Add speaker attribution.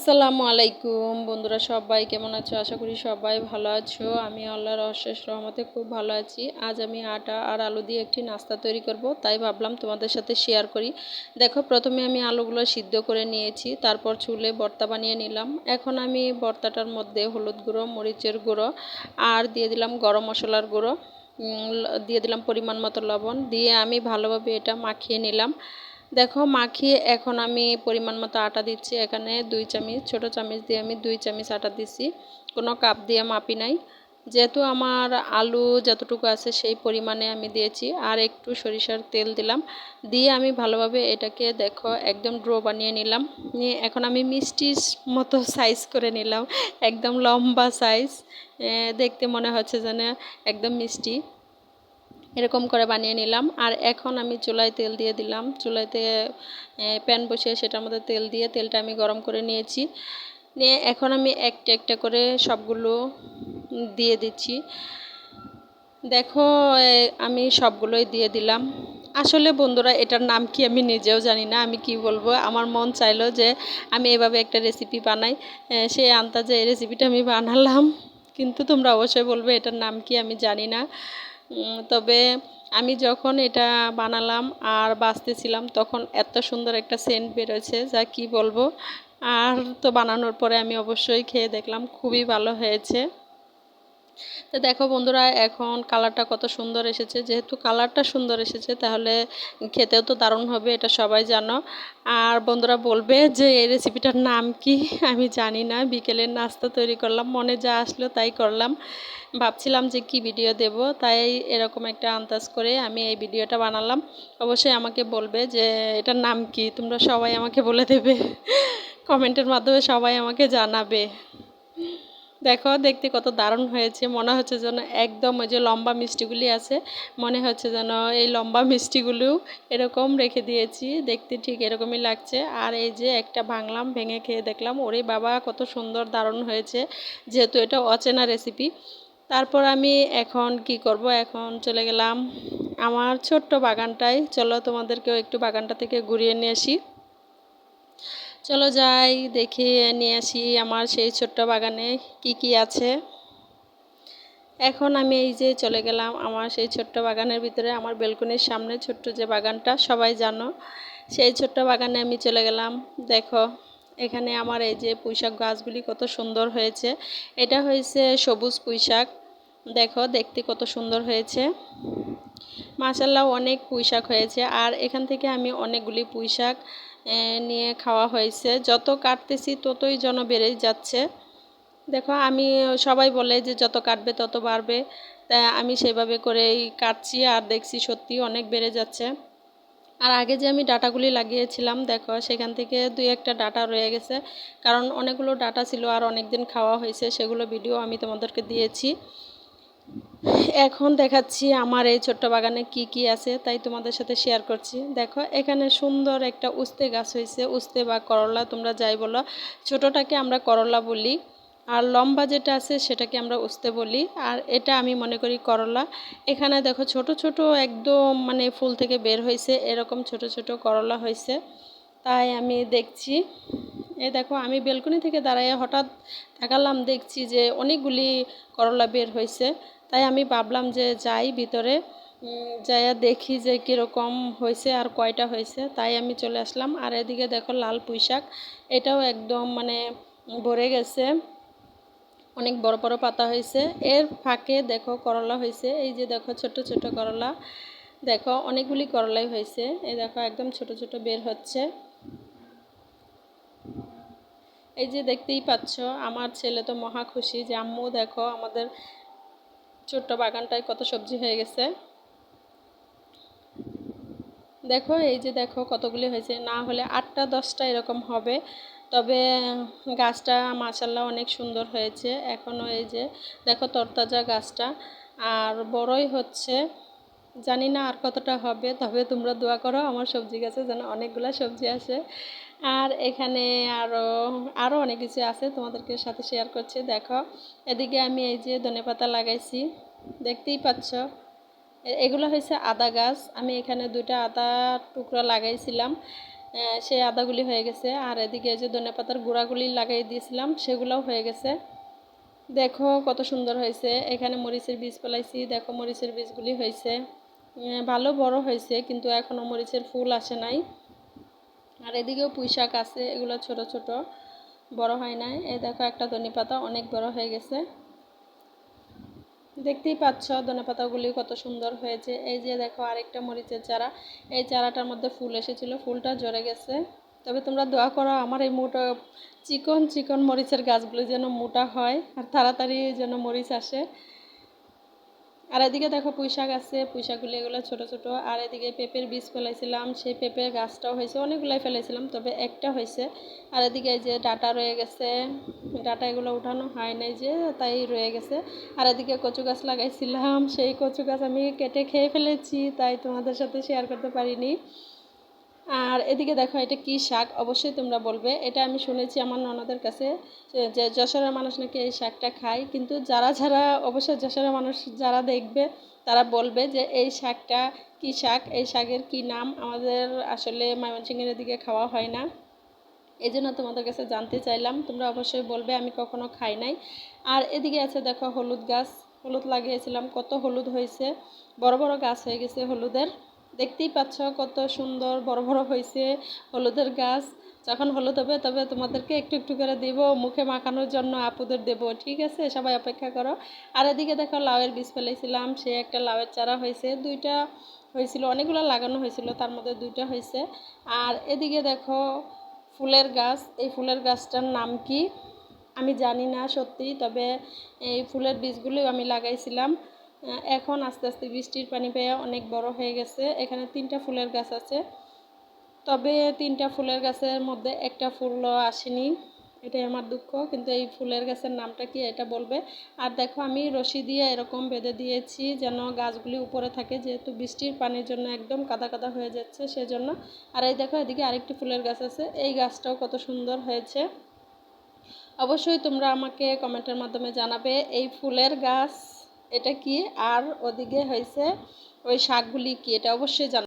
Speaker 1: আসসালামু আলাইকুম বন্ধুরা, সবাই কেমন আছো? আশা করি সবাই ভালো আছো। আমি আল্লাহর অশেষ রহমতে খুব ভালো আছি। আজ আমি আটা আর আলু দিয়ে একটি নাস্তা তৈরি করব, তাই ভাবলাম তোমাদের সাথে শেয়ার করি। দেখো, প্রথমে আমি আলুগুলো সিদ্ধ করে নিয়েছি, তারপর চুলে ভর্তা বানিয়ে নিলাম। এখন আমি ভর্তাটার মধ্যে হলুদ গুঁড়ো, মরিচের গুঁড়ো আর দিয়ে দিলাম গরম মশলার গুঁড়ো, দিয়ে দিলাম পরিমাণ মতো লবণ, দিয়ে আমি ভালোভাবে এটা মাখিয়ে নিলাম। দেখো, মাখিয়ে এখন আমি পরিমাণ মতো আটা দিচ্ছি। এখানে 2 চামচ, ছোটো চামচ দিয়ে আমি 2 চামচ আটা দিচ্ছি, কোনো কাপ দিয়ে মাপি নাই। যেহেতু আমার আলু যতটুকু আছে সেই পরিমাণে আমি দিয়েছি, আর একটু সরিষার তেল দিলাম। দিয়ে আমি ভালোভাবে এটাকে দেখো একদম ড্রো বানিয়ে নিলাম। নিয়ে এখন আমি মিষ্টির মতো সাইজ করে নিলাম, একদম লম্বা সাইজ। দেখতে মনে হচ্ছে যেন একদম মিষ্টি, এরকম করে বানিয়ে নিলাম। আর এখন আমি চুলায় তেল দিয়ে দিলাম। চুলাতে প্যান বসিয়ে সেটার মধ্যে তেল দিয়ে তেলটা আমি গরম করে নিয়েছি। নিয়ে এখন আমি একটা একটা করে সবগুলো দিয়ে দিচ্ছি। দেখো, আমি সবগুলোই দিয়ে দিলাম। আসলে বন্ধুরা, এটার নাম কি আমি নিজেও জানি না, আমি কি বলবো। আমার মন চাইলো যে আমি এভাবে একটা রেসিপি বানাই, সেই আন্দাজে এই রেসিপিটা আমি বানালাম। কিন্তু তোমরা অবশ্যই বলবে এটার নাম কি, আমি জানি না। তবে আমি যখন এটা বানালাম আর বাছতেছিলাম, তখন এত সুন্দর একটা সেন্ট বেরোচ্ছে যা কি বলবো। আর তো বানানোর পরে আমি অবশ্যই খেয়ে দেখলাম, খুবই ভালো হয়েছে। তো দেখো বন্ধুরা, এখন কালারটা কত সুন্দর এসেছে। যেহেতু কালারটা সুন্দর এসেছে, তাহলে খেতেও তো দারুণ হবে, এটা সবাই জানো। আর বন্ধুরা বলবে যে এই রেসিপিটার নাম কি, আমি জানি না। বিকেলের নাস্তা তৈরি করলাম, মনে যা আসলো তাই করলাম। ভাবছিলাম যে কি ভিডিও দেব, তাই এরকম একটা আন্দাজ করে আমি এই ভিডিওটা বানালাম। অবশ্যই আমাকে বলবে যে এটার নাম কি, তোমরা সবাই আমাকে বলে দেবে কমেন্টের মাধ্যমে, সবাই আমাকে জানাবে। দেখো, দেখতে কত দারুণ হয়েছে। মনে হচ্ছে যেন একদম ওই যে লম্বা মিষ্টিগুলি আছে, মনে হচ্ছে যেন এই লম্বা মিষ্টিগুলোও এরকম রেখে দিয়েছি, দেখতে ঠিক এরকমই লাগছে। আর এই যে একটা ভাঙলাম, ভেঙে খেয়ে দেখলাম, ওরে বাবা কত সুন্দর দারুণ হয়েছে, যেহেতু এটা অচেনা রেসিপি। তারপর আমি এখন কি করব, এখন চলে গেলাম আমার ছোট্ট বাগানটায়। চলো তোমাদেরকেও একটু বাগানটা থেকে ঘুরিয়ে নিয়ে আসি। চলো যাই, দেখে নিয়ে আসি আমার সেই ছোট্ট বাগানে কি কি আছে। এখন আমি এই যে চলে গেলাম আমার সেই ছোট্ট বাগানের ভিতরে, আমার বেলকনির সামনে ছোট্ট যে বাগানটা সবাই জানো, সেই ছোট্ট বাগানে আমি চলে গেলাম। দেখো, এখানে আমার এই যে পুঁইশাক গাছগুলি কত সুন্দর হয়েছে। এটা হয়েছে সবুজ পুঁইশাক। দেখো, দেখতে কত সুন্দর হয়েছে, মাশাআল্লাহ। অনেক পুঁইশাক হয়েছে, আর এখান থেকে আমি অনেকগুলি পুঁইশাক নিয়ে খাওয়া হয়েছে। যত কাটতেছি ততই যেন বেড়েই যাচ্ছে। দেখো, আমি সবাই বলে যে যত কাটবে তত বাড়বে, তাই আমি সেভাবে করেই কাটছি, আর দেখছি সত্যি অনেক বেড়ে যাচ্ছে। আর আগে যে আমি ডাটাগুলি লাগিয়েছিলাম, দেখো সেখান থেকে 2-1টা ডাটা রয়ে গেছে, কারণ অনেকগুলো ডাটা ছিল আর অনেক দিন খাওয়া হয়েছে, সেগুলো ভিডিও আমি তোমাদেরকে দিয়েছি। এখন দেখাচ্ছি আমার এই ছোট্ট বাগানে কি কি আছে, তাই তোমাদের সাথে শেয়ার করছি। দেখো, এখানে সুন্দর একটা উস্তে গাছ হয়েছে, উস্তে বা করলা তোমরা যাই বলো। ছোটোটাকে আমরা করলা বলি, আর লম্বা যেটা আছে সেটাকে আমরা উস্তে বলি, আর এটা আমি মনে করি করলা। এখানে দেখো ছোট ছোট একদম মানে ফুল থেকে বের হয়েছে, এরকম ছোট ছোট করলা হয়েছে, তাই আমি দেখছি। এই দেখো, আমি বেলকনি থেকে দাঁড়াইয়া হঠাৎ তাকালাম, দেখছি যে অনেকগুলি করলা বের হয়েছে। তাই আমি ভাবলাম যে যাই ভিতরে, যাইয়া দেখি যে কীরকম হয়েছে আর কয়টা হয়েছে। তাই আমি চলে আসলাম। আর এদিকে দেখো লাল পুঁইশাক, এটাও একদম মানে ভরে গেছে, অনেক বড় বড় পাতা হয়েছে। এর ফাঁকে দেখো করলা হয়েছে, এই যে দেখো ছোট ছোট করলা। দেখো, অনেকগুলি করলাই হয়েছে, এই দেখো একদম ছোট ছোট বের হচ্ছে। এই যে দেখতেই পাচ্ছ, আমার ছেলে তো মহা খুশি যে আম্মু দেখো আমাদের ছোট্ট বাগানটায় কত সবজি হয়ে গেছে। দেখো, এই যে দেখো কতগুলি হয়েছে, না হলে 8টা 10টা এরকম হবে। তবে গাছটা মাশাআল্লাহ অনেক সুন্দর হয়েছে এখনও। এই যে দেখো তরতাজা গাছটা, আর বড়ই হচ্ছে। জানি না আর কতটা হবে, তবে তোমরা দোয়া করো আমার সবজি গাছে যেন অনেকগুলো সবজি আসে। আর এখানে আরও আরও অনেক কিছু আছে, তোমাদেরকে সাথে শেয়ার করছি। দেখো, এদিকে আমি এই যে ধনেপাতা লাগাইছি, দেখতেই পাচ্ছ। এগুলো হয়েছে আদা গাছ, আমি এখানে 2টা আদা টুকরা লাগাইছিলাম। সেই আদাগুলি হয়ে গেছে। আর এদিকে যে ধনেপাতার গুঁড়াগুলি লাগিয়ে দিয়েছিলাম সেগুলোও হয়ে গেছে। দেখো কত সুন্দর হয়েছে। এখানে মরিচের বীজ ফেলাইছি, দেখো মরিচের বীজগুলি হয়েছে, ভালো বড় হয়েছে, কিন্তু এখনও মরিচের ফুল আসে নাই। আর এদিকেও পুঁই শাক আছে, এগুলো ছোট ছোট, বড় হয় নাই। এই দেখো একটা ধনেপাতা অনেক বড় হয়ে গেছে, দেখতেই পাচ্ছ ধনেপাতাগুলি কত সুন্দর হয়েছে। এই যে দেখো আরেকটা মরিচের চারা, এই চারাটার মধ্যে ফুল এসেছিল, ফুলটা ঝরে গেছে। তবে তোমরা দোয়া করো আমার এই মোটা চিকন চিকন মরিচের গাছগুলো যেন মোটা হয় আর তাড়াতাড়ি যেন মরিচ আসে। আর এদিকে দেখো পুঁই শাক আছে, পুঁই শাকগুলি এগুলো ছোটো ছোটো। আর এদিকে পেঁপের বীজ ফেলাইছিলাম, সেই পেঁপের গাছটাও হয়েছে, অনেকগুলাই ফেলাইছিলাম, তবে একটা হয়েছে। আর এদিকে এই যে ডাটা রয়ে গেছে, ডাটা এগুলো উঠানো হয় নাই যে, তাই রয়ে গেছে। আর এদিকে কচু গাছ লাগাইছিলাম, সেই কচু গাছ আমি কেটে খেয়ে ফেলেছি, তাই তোমাদের সাথে শেয়ার করতে পারিনি। আর এদিকে দেখো এটা কি শাক, অবশ্যই তোমরা বলবে। এটা আমি শুনেছি আমার ননদের কাছে যে যশোরের মানুষ নাকি এই শাকটা খায়, কিন্তু যারা যারা অবশ্যই যশোরের মানুষ যারা দেখবে তারা বলবে যে এই শাকটা কি শাক, এই শাকের কি নাম। আমাদের আসলে ময়মনসিংহের দিকে খাওয়া হয় না, এই জন্য তোমাদের কাছে জানতে চাইলাম, তোমরা অবশ্যই বলবে, আমি কখনো খাই নাই। আর এদিকে আছে দেখো হলুদ গাছ, হলুদ লাগিয়েছিলাম, কত হলুদ হয়েছে, বড় বড় গাছ হয়ে গেছে হলুদের। দেখতেই পাচ্ছ কত সুন্দর বড় বড় হয়েছে হলুদের গাছ। যখন হলুদ হবে তবে তোমাদেরকে একটু একটু করে দেব, মুখে মাখানোর জন্য আপুদের দেব, ঠিক আছে? সবাই অপেক্ষা করো। আর এদিকে দেখো লাউয়ের বীজ ফেলেছিলাম, সে একটা লাউয়ের চারা হয়েছে, দুইটা হয়েছিল, অনেকগুলো লাগানো হয়েছিল, তার মধ্যে দুইটা হয়েছে। আর এদিকে দেখো ফুলের গাছ, এই ফুলের গাছটার নাম কি আমি জানি না সত্যি, তবে এই ফুলের বীজগুলোই আমি লাগাইছিলাম। এখন আস্তে আস্তে বৃষ্টির পানি পেয়ে অনেক বড় হয়ে গেছে। এখানে 3টা ফুলের গাছ আছে, তবে 3টা ফুলের গাছের মধ্যে একটা ফুলও আসেনি, এটাই আমার দুঃখ। কিন্তু এই ফুলের গাছের নামটা কি এটা বলবে। আর দেখো আমি রশি দিয়ে এরকম বেঁধে দিয়েছি যেন গাছগুলি উপরে থাকে, যেহেতু বৃষ্টির পানির জন্য একদম কাদা কাদা হয়ে যাচ্ছে সেজন্য। আর এই দেখো এদিকে আরেকটি ফুলের গাছ আছে, এই গাছটাও কত সুন্দর হয়েছে। অবশ্যই তোমরা আমাকে কমেন্টের মাধ্যমে জানাবে এই ফুলের গাছ এটা কি, আর ওদিকে হয়েছে ওই শাকগুলি কি, এটা অবশ্যই জানাবে।